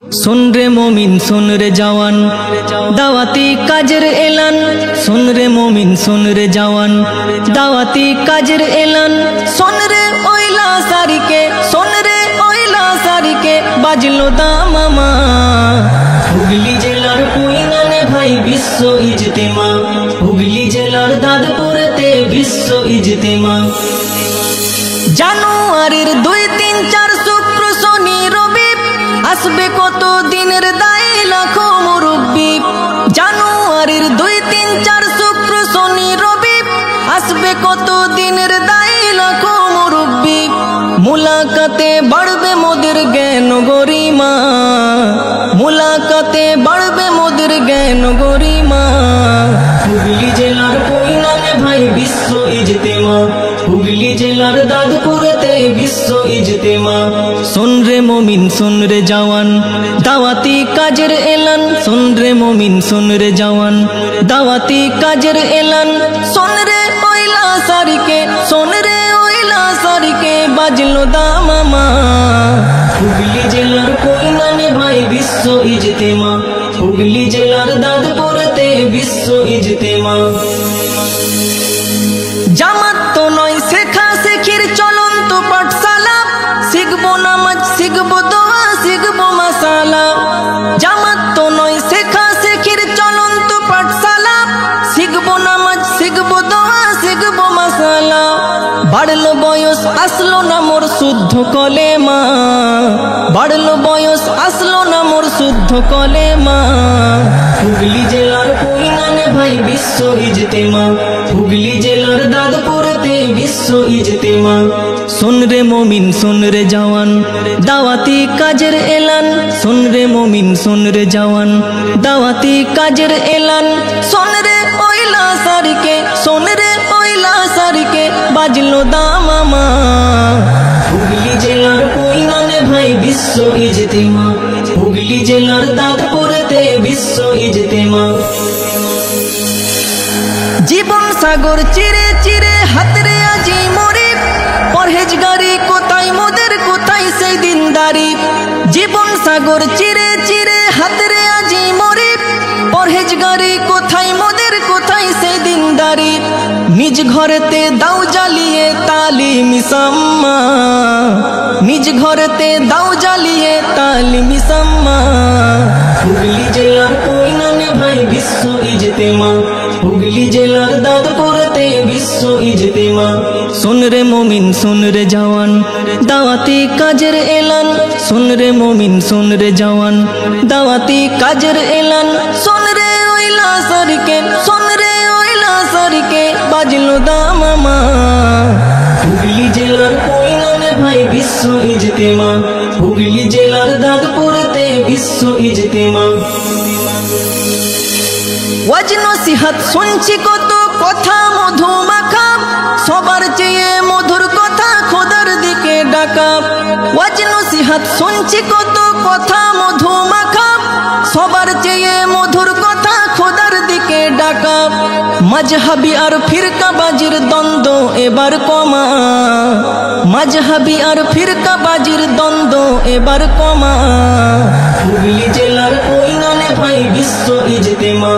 सुन रे मोमिन सुन रे जवान दावती काजर एलान। सुन रे मोमिन सुन रे जवान दावती काजर एलान। सुन रे ओइला सारी के सुन रे ओइला सारी के बाजलो दामामा। हुगली जেলার পুইনানে भाई विश्व इजतेमा। हुगली জেলার দাদপুরেতে विश्व इजतेमा। জানুয়ারির 2, 3, 4 শুক্র শনি রবি আসবে কত দিনের দায় লাখো মুরব্বি। জানুয়ারির 2, 3, 4 শুক্র শনি রবি আসবে কত দিনের দায় লাখো মুরব্বি। মুলাকাতে বাড়বে মোদের জ্ঞান গরিমা। মুলাকাতে বাড়বে মোদের জ্ঞান গরিমা। হুগলি জেলার পুইনানে ভাই विश्व इजतेमा। हुगली জেলার দাদপুরেতে विश्व इजतेमा। सुन रे मोमिन सुन रे जवान दावती काजर एलान। सुन रे मोमिन सुन रे जवान दावती काजर एलान। सुन रे ओइला सारी के सुन रे ओइला सारी के बाजलो दामामा। हुगली জেলার পুইনানে भाई विश्व इजतेमा। हुगली জেলার দাদপুরেতে विश्व इजतेमा। জামাত তো নয় শেখা শেখির চলন্ত পাঠশালা। শিখবো নামাজ শিখবো দোয়া শিখবো মাসালা। জামাত তো নয় শেখা শেখির চলন্ত পাঠশালা। শিখবো নামাজ শিখবো দোয়া শিখবো মাসালা। বাড়লো বয়স আসলো না মোর শুদ্ধ কলেমা। বাড়লো বয়স আসলো না মোর শুদ্ধ কলেমা। হুগলি জেলার পুইনানে ভাই विश्व इजतेमा। हुगली জেলার দাদপুরেতে विश्व इजतेमा। सुन रे मोमिन सुन रे जवान दावती काजर एलान। सुन रे मोमिन सुन रे जवान दावती काजर एलान। सुन रे ओइला सारी के सुन रे ओइला सारी के बाजलो दामामा। हुगली জেলার পুইনানে ভাই विश्व इजतेमा। हुगली জেলার দাদপুরেতে विश्व इजतेमा। জীবন সাগর চিরে চিরে হাতরে আজি মরে। পরহেজগারি কোথায় মোদের কোথায় সেই দিনদারি। জীবন সাগর চিরে চিরে হাতরে আজি মরে। পরহেজগারি কোথায় মোদের কোথায় সেই দিনদারি। নিজ ঘরেতে দাও জ্বালিয়ে তালিম সাম্মা। নিজ ঘরেতে দাও জ্বালিয়ে তালিম সাম্মা। হুগলি জেলার পুইনানে ভাই विश्व इजतेमा। हुगली জেলার দাদপুরেতে विश्व इजतेमा। सुन रे मोमिन सुन रे जवान दावती काजर एलान। सुन रे मोमिन सुन रे जवान दावती काजर एलान। सुन रे ओइला सारी के सुन रे ओइला सारी के बाजलो दामामा। हुगली জেলার পুইনানে ভাই विश्व इजतेमा। हुगली জেলার দাদপুরেতে विश्व इजतेमा। ওয়াজ নসিহত শুনছি কত কথা মধু মাখা। সবার চেয়ে মধুর কথা খোদার দিকে ডাকা। ওয়াজ নসিহত শুনছি কত কথা মধু মাখা। সবার চেয়ে মধুর কথা খোদার দিকে ডাকা। মজহবি আর ফিরকাবাজির দ্বন্দ্ব এবার কমা। মজহবি আর ফিরকাবাজির দ্বন্দ্ব এবার কমা। হুগলি জেলার পুইনানে ভাই विश्व इजतेमा।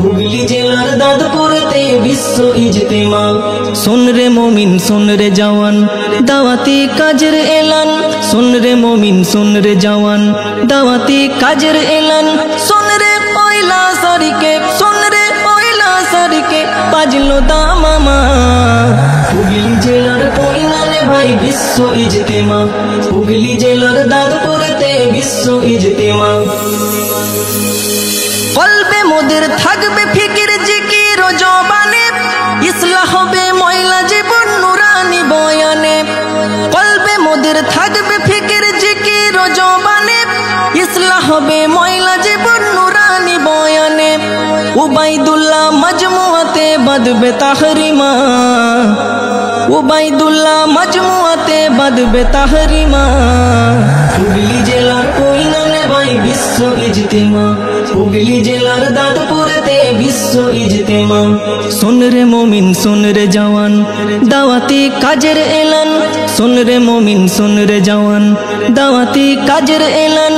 हुगली জেলার দাদপুরেতে विश्व इजतेमा। सुन रे मोमिन सुन रे जवान दावती काजर एलान। सुन रे मोमिन सुन रे जवान दावती काजर एलान। सुन रे ओइला सारी के सुन रे ओइला सारी के बाजलो दामामा। हुगली জেলার পুইনানে ভাই विश्व इजतेमा। हुगली জেলার দাদপুরেতে विश्व इजतेमा। কলবে মোদের থাকবে ফিকির জিকির ও জবানে। ইসলাহ হবে ময়লা জীবন নুরানি বয়ানে। কলবে মোদের থাকবে ফিকির জিকির ও জবানে। ইসলাহ হবে ময়লা জীবন নুরানি বয়ানে। উবাইদুল্লাহ মজমুআতে বাদবে তাহরিমা। উবাইদুল্লাহ মজমুআতে বাদবে তাহরিমা। হুগলি জেলার পুইনানে ভাই विश्व इजतेमा। हुगली জেলার দাদপুরেতে विश्व इजतेमा। सुन रे मोमिन सुन रे जवान दावती काजर एलान। सुन रे मोमिन सुन रे जवान दावती काजर एलान।